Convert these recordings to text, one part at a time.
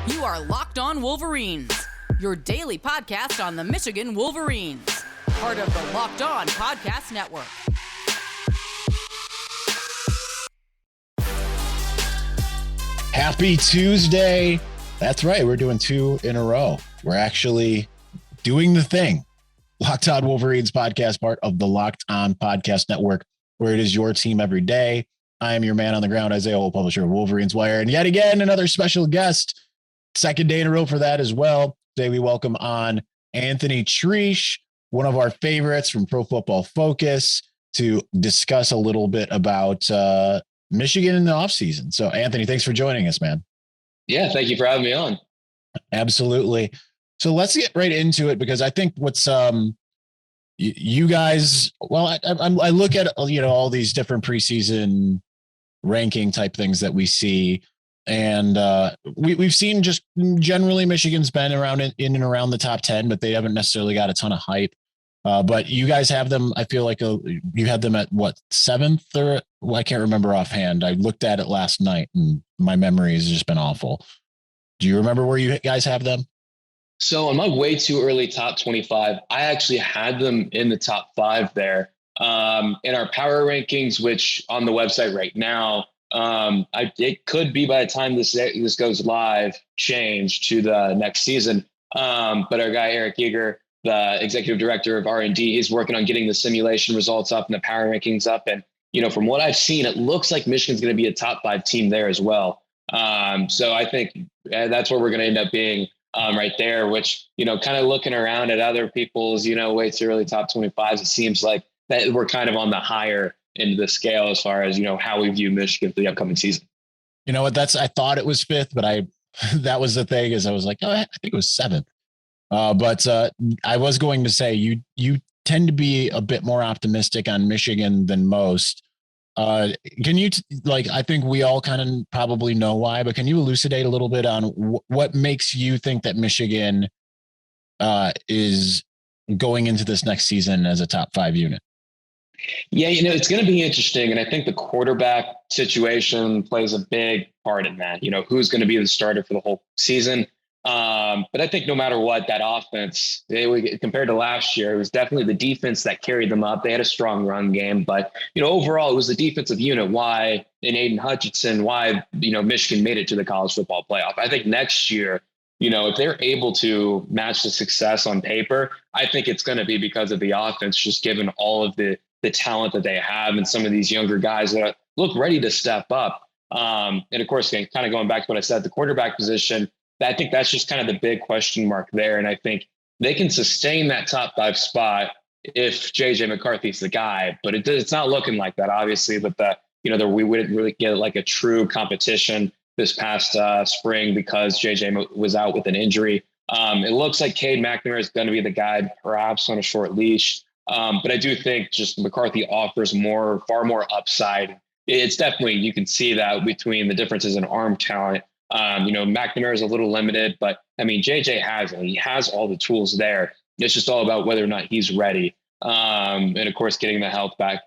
You are Locked On Wolverines, your daily podcast on the Michigan Wolverines, part of the Locked On Podcast Network. Happy Tuesday. That's right. We're doing two in a row. We're actually doing the thing. Locked On Wolverines podcast, part of the Locked On Podcast Network, where it is your team every day. I am your man on the ground, Isaiah Hole, publisher of Wolverines Wire. And yet again, another special guest. Second day in a row for that as well. Today we welcome on Anthony Treash, one of our favorites from Pro Football Focus, to discuss a little bit about Michigan in the offseason. So, Anthony, thanks for joining us, man. Yeah, thank you for having me on. Absolutely. So let's get right into it, because I think what's you guys, well, I look at, all these different preseason ranking type things that we see. And we've seen just generally Michigan's been around in and around the top 10, but they haven't necessarily got a ton of hype. But you guys have them. I feel like you had them at what, 7th or I can't remember offhand. I looked at it last night and my memory has just been awful. Do you remember where you guys have them? So on my way too early top 25, I actually had them in the top 5 there. In our power rankings, which on the website right now, it could be by the time this goes live, change to the next season. But our guy, Eric Eager, the executive director of R&D, he's working on getting the simulation results up and the power rankings up. And, from what I've seen, it looks like Michigan's going to be a top 5 team there as well. So I think that's where we're going to end up being right there, which, kind of looking around at other people's, way too early top 25s, it seems like that we're kind of on the higher end of the scale as far as, how we view Michigan for the upcoming season. You know what? I thought it was 5th, but that was the thing, is I was like, oh, I think it was 7th. But I was going to say you tend to be a bit more optimistic on Michigan than most. Can you I think we all kind of probably know why, but can you elucidate a little bit on what makes you think that Michigan is going into this next season as a top 5 unit? Yeah, it's going to be interesting. And I think the quarterback situation plays a big part in that, who's going to be the starter for the whole season. But I think no matter what, that offense, compared to last year, it was definitely the defense that carried them up. They had a strong run game, but, overall, it was the defensive unit. Why in Aiden Hutchinson, why, Michigan made it to the college football playoff. I think next year, if they're able to match the success on paper, I think it's going to be because of the offense, just given all of the talent that they have and some of these younger guys that look ready to step up. And of course, kind of going back to what I said, the quarterback position, I think that's just kind of the big question mark there. And I think they can sustain that top 5 spot if JJ McCarthy's the guy, but it's not looking like that, obviously. But we wouldn't really get like a true competition this past spring because JJ was out with an injury. It looks like Cade McNamara is going to be the guy, perhaps on a short leash. But I do think just McCarthy offers far more upside. It's definitely, you can see that between the differences in arm talent. McNamara is a little limited, but I mean, JJ he has all the tools there. It's just all about whether or not he's ready. And of course, getting the health back,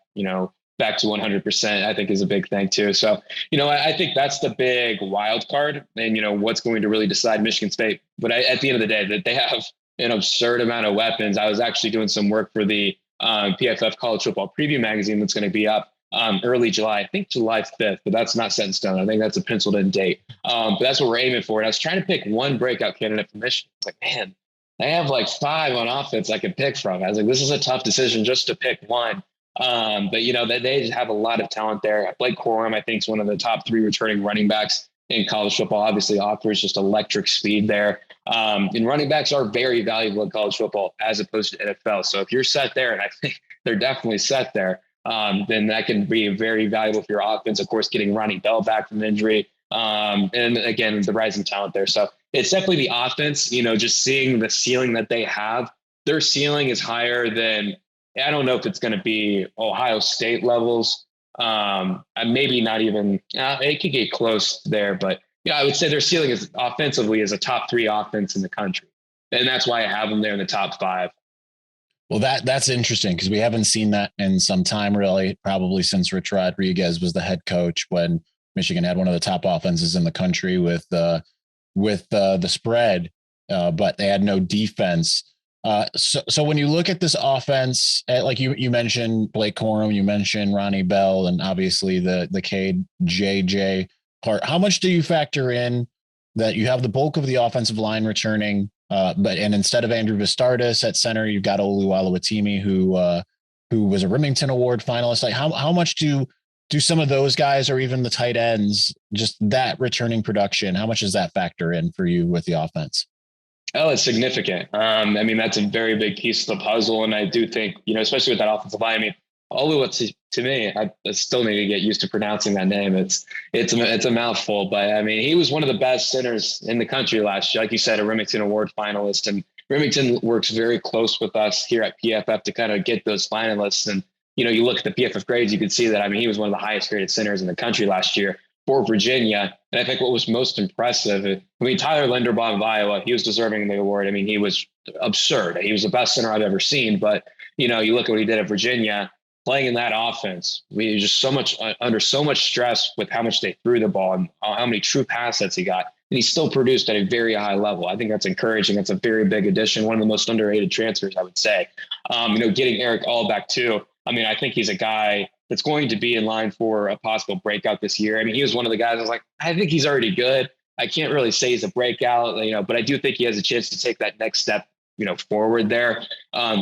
back to 100%, I think is a big thing too. So, I think that's the big wild card and, what's going to really decide Michigan State. But at the end of the day, that they have an absurd amount of weapons. I was actually doing some work for the PFF College Football Preview magazine that's going to be up early July, I think July 5th, but that's not set in stone. I think that's a penciled in date. But that's what we're aiming for. And I was trying to pick one breakout candidate for Michigan. It's like, man, they have like 5 on offense I could pick from. I was like, this is a tough decision just to pick one. But they just have a lot of talent there. Blake Corum, I think, is one of the top 3 returning running backs in college football. Obviously offers just electric speed there. And running backs are very valuable in college football as opposed to NFL. So if you're set there, and I think they're definitely set there, then that can be very valuable for your offense. Of course, getting Ronnie Bell back from injury. And again, the rising talent there. So it's definitely the offense, just seeing the ceiling that they have. Their ceiling is higher than, I don't know if it's going to be Ohio State levels. Maybe not even, it could get close there, but I would say their ceiling is offensively is a top 3 offense in the country. And that's why I have them there in the top 5. Well, that's interesting because we haven't seen that in some time, really, probably since Rich Rodriguez was the head coach when Michigan had one of the top offenses in the country with with the spread, but they had no defense. So when you look at this offense, like you mentioned Blake Corum, you mentioned Ronnie Bell, and obviously the Cade JJ part, how much do you factor in that you have the bulk of the offensive line returning, and instead of Andrew Vistardis at center, you've got Olu Oluwatimi, who was a Remington Award finalist? Like how much do some of those guys, or even the tight ends, just that returning production, how much does that factor in for you with the offense? Oh, it's significant. I mean, that's a very big piece of the puzzle. And I do think, especially with that offensive line, I mean, Olu, to me, I still need to get used to pronouncing that name. It's a mouthful, but I mean, he was one of the best centers in the country last year. Like you said, a Remington Award finalist, and Remington works very close with us here at PFF to kind of get those finalists. And, you look at the PFF grades, you can see that, I mean, he was one of the highest graded centers in the country last year for Virginia. And I think what was most impressive, I mean, Tyler Linderbaum of Iowa, he was deserving of the award. I mean, he was absurd. He was the best center I've ever seen. But, you look at what he did at Virginia, playing in that offense. We were just under so much stress with how much they threw the ball and how many true pass sets he got. And he still produced at a very high level. I think that's encouraging. That's a very big addition. One of the most underrated transfers, I would say. Getting Eric Allback too. I mean, I think he's a guy that's going to be in line for a possible breakout this year. I mean, he was one of the guys I was like, I think he's already good. I can't really say he's a breakout, but I do think he has a chance to take that next step, forward there.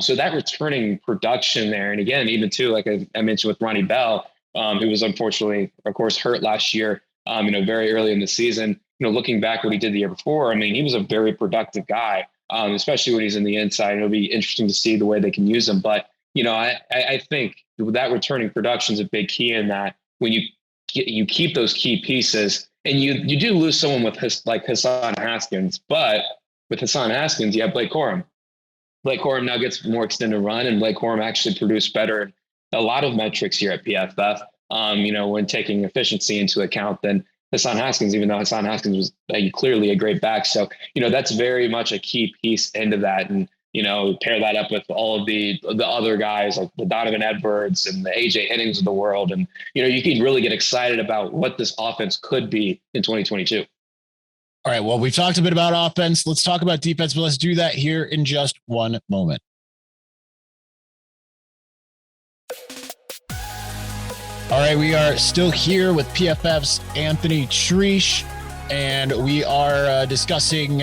So that returning production there. And again, even too, like I mentioned with Ronnie Bell, who was unfortunately, of course, hurt last year, very early in the season, looking back what he did the year before, I mean, he was a very productive guy, especially when he's in the inside. It'll be interesting to see the way they can use him. But, I think that returning production is a big key in that when you keep those key pieces, and you do lose someone like Hassan Haskins, but with Hassan Haskins, you have Blake Corum. Blake Corum now gets more extended run, and Blake Corum actually produced better in a lot of metrics here at PFF, when taking efficiency into account than Hassan Haskins, even though Hassan Haskins was clearly a great back. So, that's very much a key piece into that. And, pair that up with all of the other guys like the Donovan Edwards and the AJ Hennings of the world. And, you can really get excited about what this offense could be in 2022. All right. Well, we've talked a bit about offense. Let's talk about defense, but let's do that here in just one moment. All right. We are still here with PFF's Anthony Treash, and we are discussing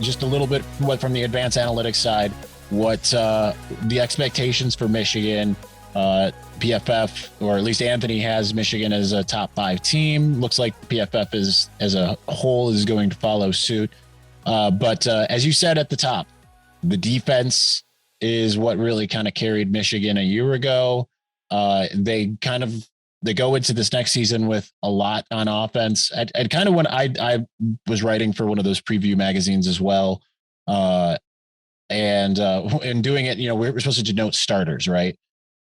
just a little bit from the advanced analytics side, what the expectations for Michigan. PFF, or at least Anthony, has Michigan as a top 5 team. Looks like PFF as a whole is going to follow suit. But as you said at the top, the defense is what really kind of carried Michigan a year ago. They go into this next season with a lot on offense. And kind of when I was writing for one of those preview magazines as well, and doing it, we're supposed to denote starters, right?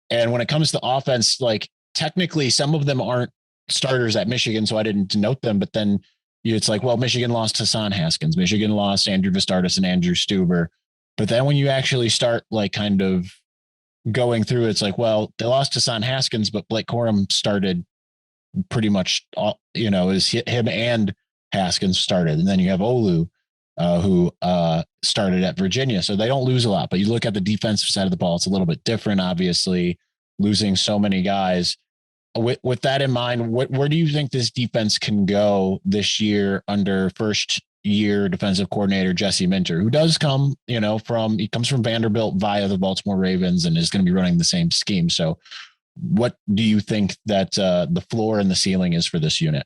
And when it comes to offense, like technically some of them aren't starters at Michigan, so I didn't denote them. But then it's like, well, Michigan lost Hassan Haskins, Michigan lost Andrew Vistardis and Andrew Stuber. But then when you actually start like kind of going through, it's like, well, they lost Hassan Haskins, but Blake Corum started pretty much all, is him and Haskins started. And then you have Olu, who started at Virginia. So they don't lose a lot, but you look at the defensive side of the ball, it's a little bit different, obviously, losing so many guys. With that in mind, where do you think this defense can go this year under first year defensive coordinator Jesse Minter, who does come, he comes from Vanderbilt via the Baltimore Ravens and is going to be running the same scheme. So what do you think that the floor and the ceiling is for this unit?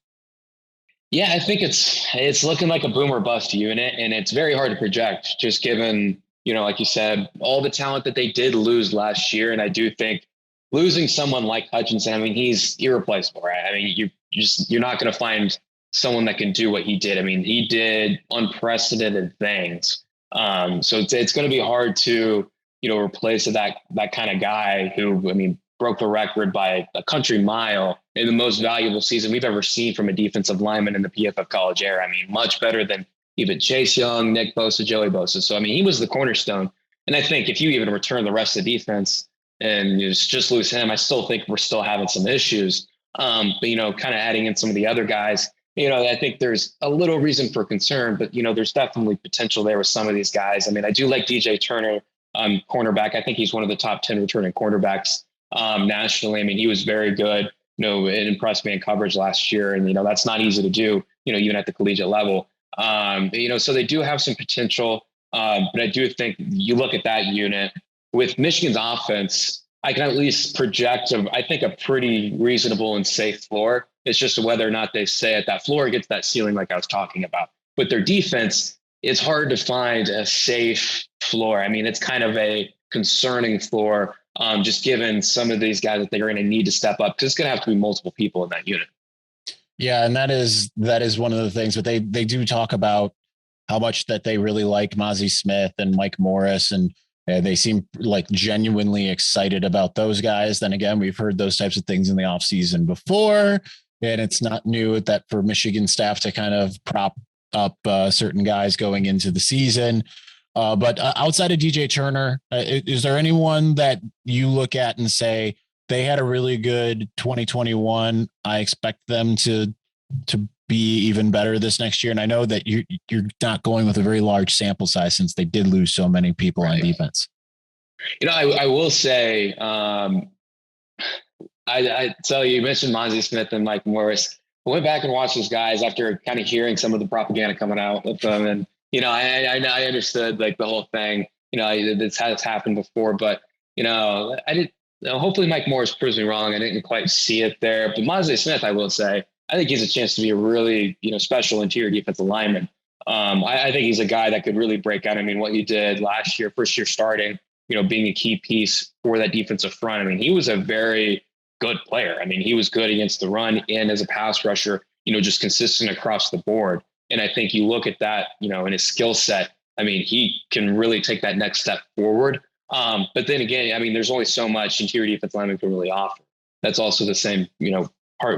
Yeah, I think it's looking like a boom or bust unit, and it's very hard to project just given, like you said, all the talent that they did lose last year. And I do think losing someone like Hutchinson, I mean, he's irreplaceable, right? I mean, you're not going to find someone that can do what he did. I mean, he did unprecedented things. So it's going to be hard to, replace that kind of guy who, I mean, broke the record by a country mile in the most valuable season we've ever seen from a defensive lineman in the PFF college era. I mean, much better than even Chase Young, Nick Bosa, Joey Bosa. So, I mean, he was the cornerstone. And I think if you even return the rest of the defense and you just lose him, I still think we're still having some issues. But, kind of adding in some of the other guys, I think there's a little reason for concern, but, there's definitely potential there with some of these guys. I mean, I do like DJ Turner, cornerback. I think he's one of the top 10 returning cornerbacks nationally. I mean, he was very good, it impressed me in coverage last year. And, that's not easy to do, even at the collegiate level. So they do have some potential. But I do think you look at that unit with Michigan's offense, I can at least project, I think, a pretty reasonable and safe floor. It's just whether or not they stay at that floor, gets that ceiling like I was talking about. With their defense, it's hard to find a safe floor. I mean, it's kind of a concerning floor, just given some of these guys that they're going to need to step up, because it's going to have to be multiple people in that unit. Yeah, and that is one of the things, but they do talk about how much that they really like Mozzie Smith and Mike Morris, and they seem like genuinely excited about those guys. Then again, we've heard those types of things in the offseason before, and it's not new that for Michigan staff to kind of prop up certain guys going into the season. But outside of DJ Turner, is there anyone that you look at and say they had a really good 2021? I expect them to be even better this next year. And I know that you're not going with a very large sample size since they did lose so many people on defense. I will say, I tell you mentioned Mozzie Smith and Mike Morris. I went back and watched those guys after kind of hearing some of the propaganda coming out with them. And, I understood like the whole thing, this has happened before, but, I did. Hopefully Mike Morris proves me wrong. I didn't quite see it there, but Mozzie Smith, I will say, I think he's a chance to be a really, special interior defensive lineman. I think he's a guy that could really break out. I mean, what he did last year, first year starting, being a key piece for that defensive front. I mean, he was a very good player. I mean, he was good against the run and as a pass rusher, just consistent across the board. And I think you look at that, in his skill set, I mean, he can really take that next step forward. But then again, I mean, there's only so much interior defensive lineman can really offer. That's also the same,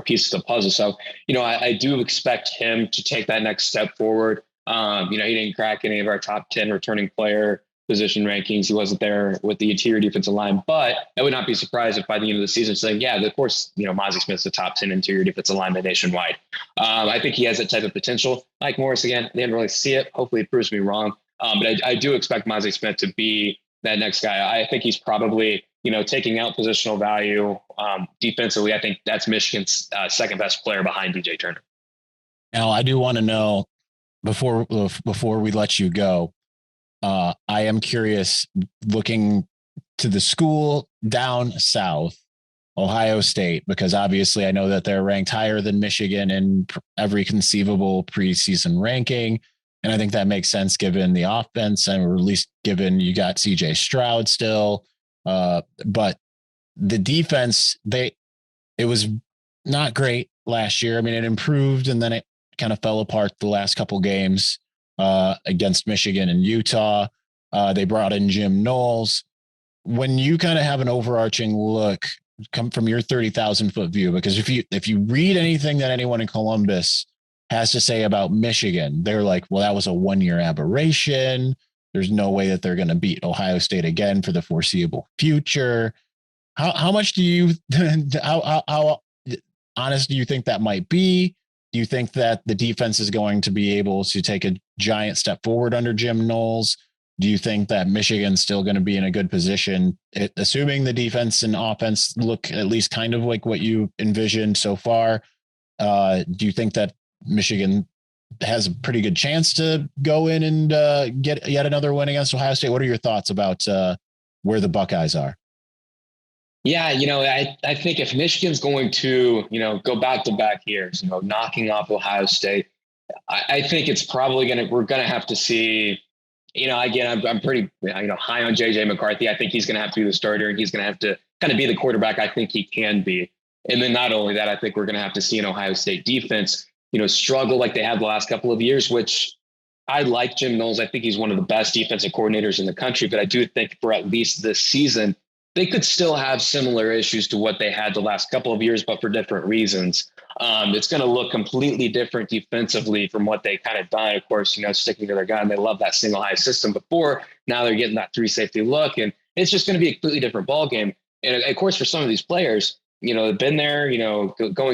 piece of the puzzle. So, I do expect him to take that next step forward. He didn't crack any of our top 10 returning player position rankings. He wasn't there with the interior defensive line, but I would not be surprised if by the end of the season saying, yeah, of course, Mozzie Smith's the top 10 interior defensive lineman nationwide. I think he has that type of potential. Mike Morris, again, I didn't really see it. Hopefully it proves me wrong. But I do expect Mozzie Smith to be that next guy. I think he's probably, taking out positional value defensively. I think that's Michigan's second best player behind DJ Turner. Now, I do want to know before we let you go, I am curious, looking to the school down south, Ohio State, because obviously I know that they're ranked higher than Michigan in every conceivable preseason ranking. And I think that makes sense given the offense, and or at least given you got CJ Stroud still. But the defense, it was not great last year. I mean, it improved and then it kind of fell apart the last couple games against Michigan and Utah. They brought in Jim Knowles. When you kind of have an overarching look, come from your 30,000 foot view, because if you read anything that anyone in Columbus has to say about Michigan, they're like, well, that was a 1-year aberration. There's no way that they're going to beat Ohio State again for the foreseeable future. How much do you, how honest do you think that might be? Do you think that the defense is going to be able to take a giant step forward under Jim Knowles? Do you think that Michigan's still going to be in a good position, assuming the defense and offense look at least kind of like what you envisioned so far? Do you think that Michigan has a pretty good chance to go in and get yet another win against Ohio State? What are your thoughts about where the Buckeyes are? Yeah, I think if Michigan's going to, go back-to-back years, knocking off Ohio State, I think it's probably we're going to have to see, again, I'm pretty, high on JJ McCarthy. I think he's going to have to be the starter, and he's going to have to kind of be the quarterback I think he can be. And then not only that, I think we're going to have to see an Ohio State defense, struggle like they had the last couple of years, which I like Jim Knowles. I think he's one of the best defensive coordinators in the country, but I do think for at least this season, they could still have similar issues to what they had the last couple of years, but for different reasons. It's going to look completely different defensively from what they kind of done. Of course, sticking to their gun. They love that single high system before. Now they're getting that 3 safety look, and it's just going to be a completely different ball game. And of course, for some of these players, they've been there,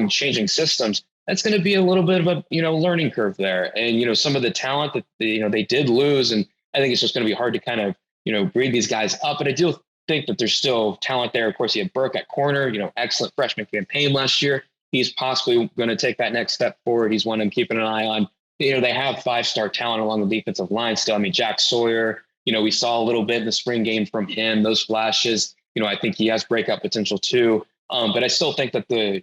changing systems. that's going to be a little bit of a, learning curve there. And, some of the talent that, they did lose. And I think it's just going to be hard to kind of, breed these guys up. But I do think that there's still talent there. Of course, you have Burke at corner, excellent freshman campaign last year. He's possibly going to take that next step forward. He's one I'm keeping an eye on. They have 5-star talent along the defensive line still. I mean, Jack Sawyer, we saw a little bit in the spring game from him, those flashes. I think he has breakout potential too. But I still think that the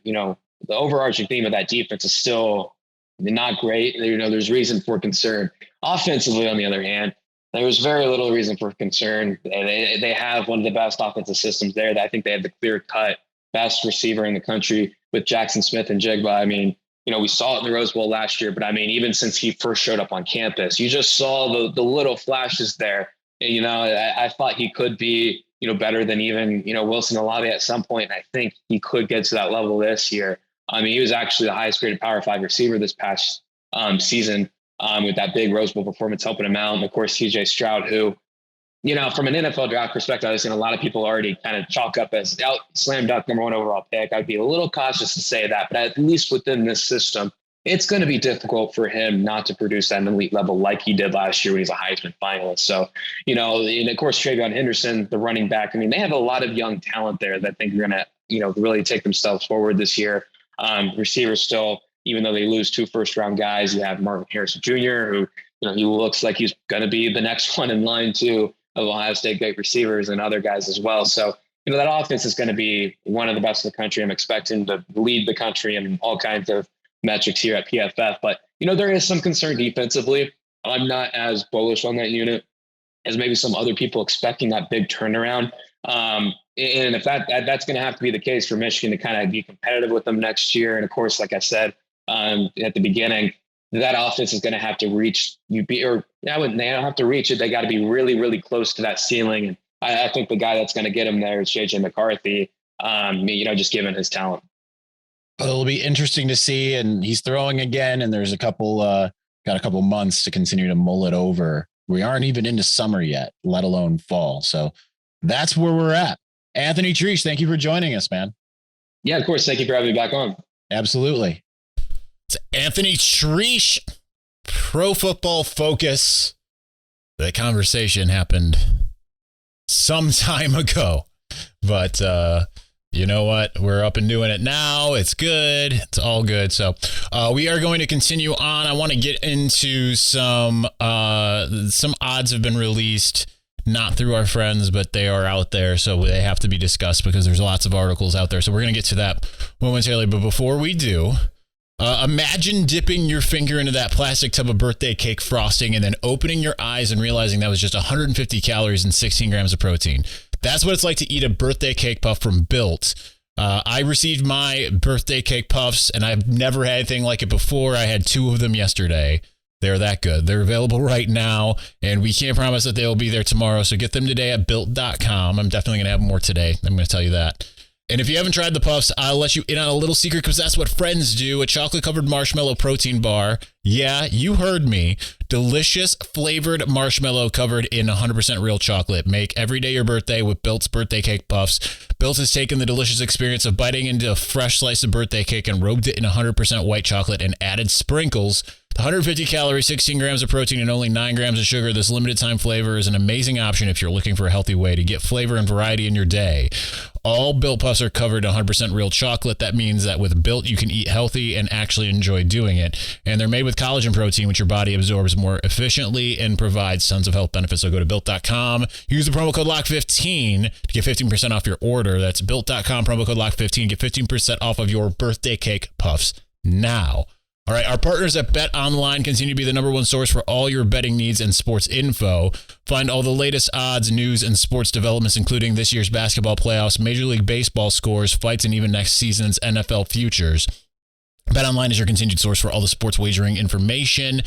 overarching theme of that defense is still not great. There's reason for concern. Offensively, on the other hand, there's very little reason for concern. They have one of the best offensive systems there. I think they have the clear-cut best receiver in the country with Jackson Smith and Jigba. I mean, we saw it in the Rose Bowl last year, but I mean, even since he first showed up on campus, you just saw the little flashes there. And, I thought he could be, better than even, Wilson Olave at some point. And I think he could get to that level this year. I mean, he was actually the highest graded Power 5 receiver this past season. With that big Rose Bowl performance helping him out. And of course, TJ Stroud, who, from an NFL draft perspective, I've seen a lot of people already kind of chalk up as slam dunk number 1 overall pick. I'd be a little cautious to say that, but at least within this system, it's going to be difficult for him not to produce at an elite level like he did last year when he's a Heisman finalist. So, and of course, Travion Henderson, the running back, I mean, they have a lot of young talent there that I think are going to, really take themselves forward this year. Receivers still, even though they lose 2 first-round guys, you have Marvin Harrison Jr., who, he looks like he's going to be the next one in line too of Ohio State great receivers and other guys as well. So, that offense is going to be one of the best in the country. I'm expecting to lead the country in all kinds of metrics here at PFF. But, there is some concern defensively. I'm not as bullish on that unit as maybe some other people expecting that big turnaround. And if that's going to have to be the case for Michigan to kind of be competitive with them next year. And of course, like I said, at the beginning, that offense is going to have to reach they don't have to reach it. They got to be really, really close to that ceiling. And I think the guy that's going to get him there is JJ McCarthy, just given his talent. It'll be interesting to see. And he's throwing again. And there's got a couple months to continue to mull it over. We aren't even into summer yet, let alone fall. So that's where we're at. Anthony Treash, thank you for joining us, man. Yeah, of course. Thank you for having me back on. Absolutely. It's Anthony Treash, Pro Football Focus. The conversation happened some time ago, but you know what? We're up and doing it now. It's good. It's all good. So we are going to continue on. I want to get into some odds have been released, not through our friends, but they are out there. So they have to be discussed because there's lots of articles out there. So we're going to get to that momentarily. But before we do, imagine dipping your finger into that plastic tub of birthday cake frosting and then opening your eyes and realizing that was just 150 calories and 16 grams of protein. That's what it's like to eat a birthday cake puff from Built. I received my birthday cake puffs, and I've never had anything like it before. I had 2 of them yesterday. They're that good. They're available right now, and we can't promise that they'll be there tomorrow, so get them today at Built.com. I'm definitely going to have more today. I'm going to tell you that. And if you haven't tried the puffs, I'll let you in on a little secret because that's what friends do. A chocolate-covered marshmallow protein bar. Yeah, you heard me. Delicious flavored marshmallow covered in 100% real chocolate. Make every day your birthday with Built's birthday cake puffs. Built has taken the delicious experience of biting into a fresh slice of birthday cake and robed it in 100% white chocolate and added sprinkles. The 150 calories, 16 grams of protein, and only 9 grams of sugar. This limited time flavor is an amazing option if you're looking for a healthy way to get flavor and variety in your day. All Built Puffs are covered in 100% real chocolate. That means that with Built, you can eat healthy and actually enjoy doing it. And they're made with collagen protein, which your body absorbs more efficiently and provides tons of health benefits. So go to Built.com. Use the promo code LOCK15 to get 15% off your order. That's Built.com, promo code LOCK15. Get 15% off of your birthday cake puffs now. All right, our partners at BetOnline continue to be the number one source for all your betting needs and sports info. Find all the latest odds, news, and sports developments, including this year's basketball playoffs, Major League Baseball scores, fights, and even next season's NFL futures. BetOnline is your continued source for all the sports wagering information,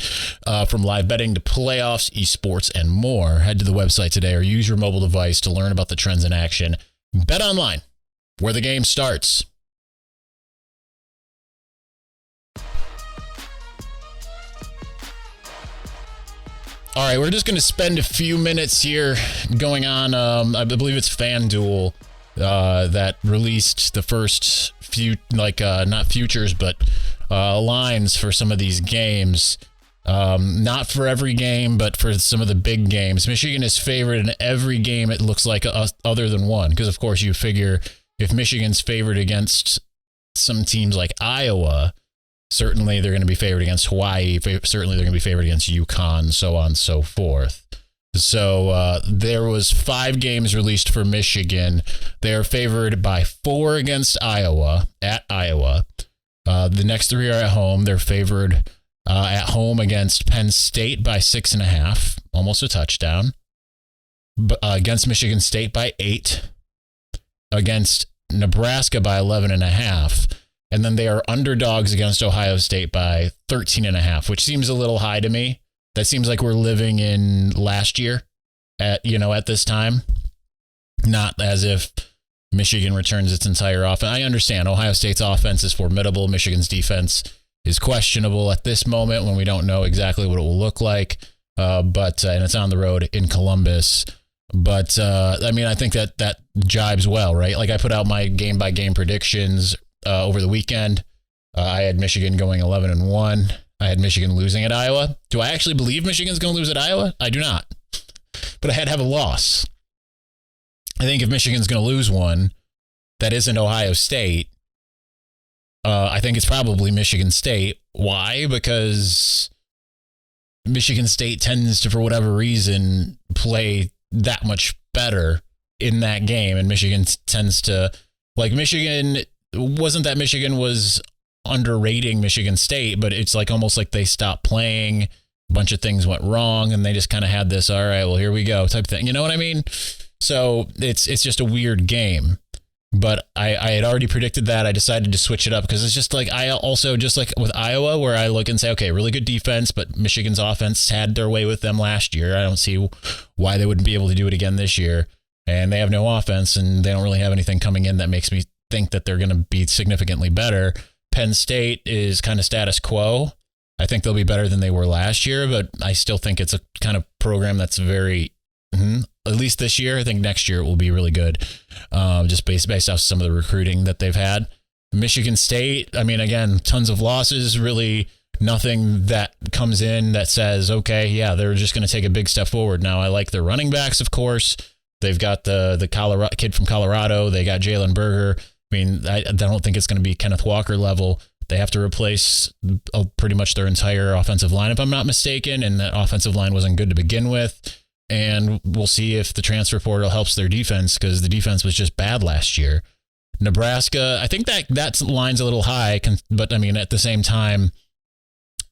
from live betting to playoffs, esports, and more. Head to the website today or use your mobile device to learn about the trends in action. BetOnline, where the game starts. All right, we're just going to spend a few minutes here going on. I believe it's FanDuel that released the first few, not futures, but lines for some of these games. Not for every game, but for some of the big games. Michigan is favored in every game, it looks like, other than one. Because, of course, you figure if Michigan's favored against some teams like Iowa, certainly they're going to be favored against Hawaii. Certainly they're going to be favored against UConn, so on and so forth. So there was 5 games released for Michigan. They are favored by 4 against Iowa, at Iowa. The next 3 are at home. They're favored at home against Penn State by 6.5, almost a touchdown. Against Michigan State by 8. Against Nebraska by 11.5. And then they are underdogs against Ohio State by 13.5, which seems a little high to me. That seems like we're living in last year at this time. Not as if Michigan returns its entire offense. I understand Ohio State's offense is formidable. Michigan's defense is questionable at this moment when we don't know exactly what it will look like. But it's on the road in Columbus. But I think that jibes well, right? Like I put out my game by game predictions over the weekend. I had Michigan going 11-1. I had Michigan losing at Iowa. Do I actually believe Michigan's going to lose at Iowa? I do not. But I had to have a loss. I think if Michigan's going to lose one that isn't Ohio State, I think it's probably Michigan State. Why? Because Michigan State tends to, for whatever reason, play that much better in that game. And Michigan tends to, like Michigan, wasn't that Michigan was underrating Michigan State, but it's like almost like they stopped playing. A bunch of things went wrong and they just kind of had this, all right, well, here we go type thing. You know what I mean? So it's just a weird game. But I had already predicted that. I decided to switch it up because it's just like I also, just like with Iowa, where I look and say, okay, really good defense, but Michigan's offense had their way with them last year. I don't see why they wouldn't be able to do it again this year. And they have no offense and they don't really have anything coming in that makes me think that they're going to be significantly better. Penn State is kind of status quo. I think they'll be better than they were last year, but I still think it's a kind of program that's very, at least this year. I think next year it will be really good, just based off some of the recruiting that they've had. Michigan State, I mean, again, tons of losses, really nothing that comes in that says, okay, yeah, they're just going to take a big step forward. Now, I like their running backs, of course. They've got the Colorado kid from Colorado. They got Jalen Berger. I mean, I don't think it's going to be Kenneth Walker level. They have to replace pretty much their entire offensive line, if I'm not mistaken, and that offensive line wasn't good to begin with. And we'll see if the transfer portal helps their defense because the defense was just bad last year. Nebraska, I think that line's a little high, but I mean, at the same time,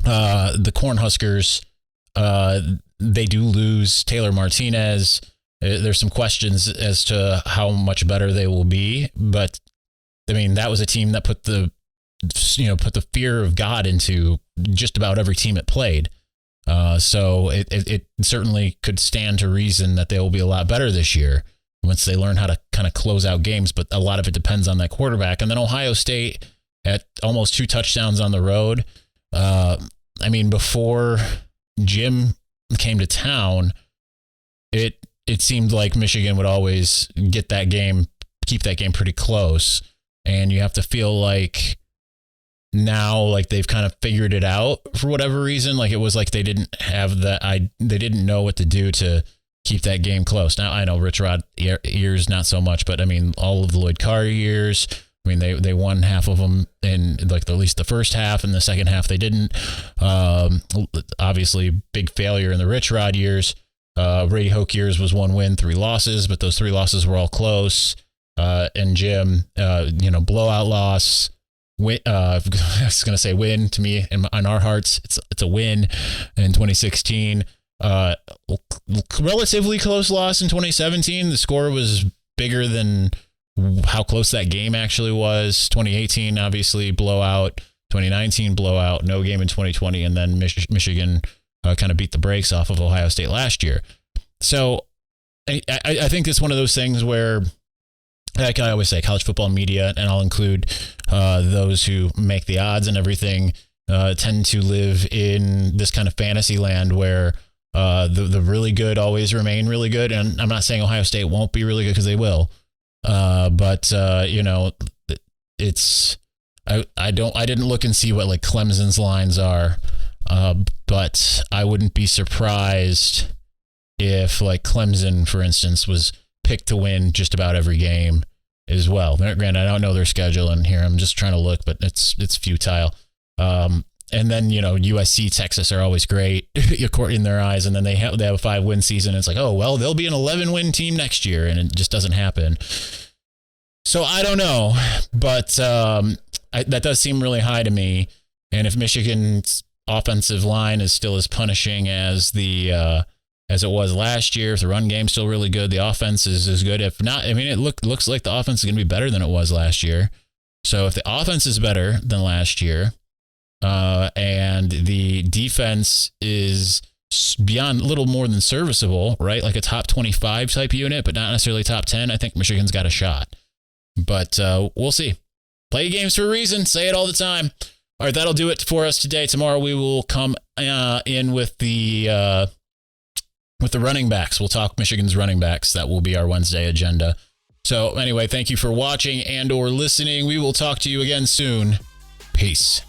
the Cornhuskers, they do lose Taylor Martinez. There's some questions as to how much better they will be, but I mean, that was a team that put the fear of God into just about every team it played. So it certainly could stand to reason that they will be a lot better this year once they learn how to kind of close out games. But a lot of it depends on that quarterback. And then Ohio State at almost 2 touchdowns on the road. I mean, before Jim came to town, it seemed like Michigan would always get that game, keep that game pretty close. And you have to feel like now, like they've kind of figured it out for whatever reason. Like it was like they didn't have they didn't know what to do to keep that game close. Now I know Rich Rod years, not so much, but I mean, all of the Lloyd Carr years, I mean, they won half of them in like at least the first half, and the second half they didn't. Obviously big failure in the Rich Rod years. Brady Hoke years was 1 win, 3 losses, but those 3 losses were all close. And Jim, blowout loss. Win, I was going to say win to me in our hearts. It's a win in 2016. Relatively close loss in 2017. The score was bigger than how close that game actually was. 2018, obviously blowout. 2019 blowout. No game in 2020, and then Michigan kind of beat the brakes off of Ohio State last year. So I think it's one of those things where, like I always say, college football media, and I'll include those who make the odds and everything, tend to live in this kind of fantasy land where the really good always remain really good. And I'm not saying Ohio State won't be really good, because they will. But it's I didn't look and see what like Clemson's lines are, but I wouldn't be surprised if like Clemson, for instance, was picked to win just about every game as well. Granted, I don't know their schedule in here. I'm just trying to look, but it's futile. And then, USC, Texas are always great in their eyes. And then they have a 5-win season. It's like, oh, well, they'll be an 11-win team next year. And it just doesn't happen. So I don't know, but that does seem really high to me. And if Michigan's offensive line is still as punishing as as it was last year, if the run game's still really good, the offense is as good. If not, I mean, it looks like the offense is going to be better than it was last year. So if the offense is better than last year, and the defense is beyond a little more than serviceable, right? Like a top 25 type unit, but not necessarily top 10. I think Michigan's got a shot, but we'll see. Play games for a reason. Say it all the time. All right, that'll do it for us today. Tomorrow we will come in with the running backs. We'll talk Michigan's running backs. That will be our Wednesday agenda. So anyway, thank you for watching and or listening. We will talk to you again soon. Peace.